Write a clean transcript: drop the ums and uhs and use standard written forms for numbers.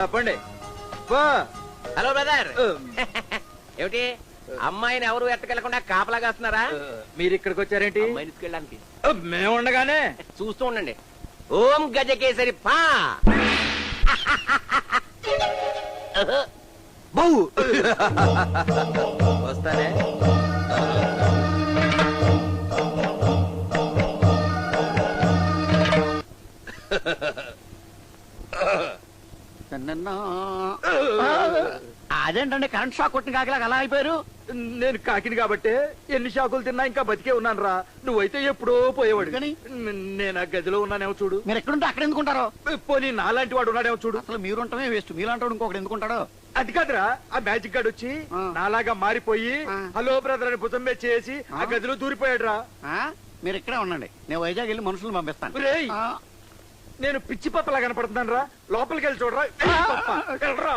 చెప్పండి. Hello brother. ఏమిటి అమ్మాయిని ఎవరు ఎట్టకెళ్ళకుండా కాపలా కాస్తున్నారా? మీరు ఇక్కడికి వచ్చారేంటి? అమ్మాయిని తీసుకెళ్ళడానికి. మేము ఉండగానే చూస్తూ ఉండండి. ఓం గజకేసరి పా. బౌ వస్తానే. అదేంటండి కరెంట్ షాక్ కొట్టిన కాకిలాగా అలా అయిపోయారు? నేను కాకిని కాబట్టి ఎన్ని షాకులు తిన్నా ఇంకా బతికే ఉన్నాను రా. నువ్వైతే ఎప్పుడో పోయేవాడు. కానీ? నేను ఆ గదిలో ఉన్నానేమో చూడు. మీరు ఎక్కడుంటే అక్కడ ఎందుకుంటారో? పోనీ నాలాంటి వాడు ఉన్నాడేమో చూడు. అసలు మీరుంటమే వేస్ట్, మీలాంటి ఇంకొకటి ఎందుకుంటాడో? అది కాదురా, ఆ మ్యాజిక్ గార్డ్ వచ్చి ఆ. నాలాగా మారిపోయి ఆ. హలో బ్రదర్ అని భుజం మీద చేసి ఆ గదిలో దూరిపోయాడు రా. మీరు ఇక్కడే ఉండండి, నేను వైజాగ్ వెళ్ళి మనుషులను పంపిస్తాను. రేయ్, నేను పిచ్చి పప్పలా కనపడుతున్నాను రా. లోపలికి వెళ్ళి చూడరా. వెళ్ళరా.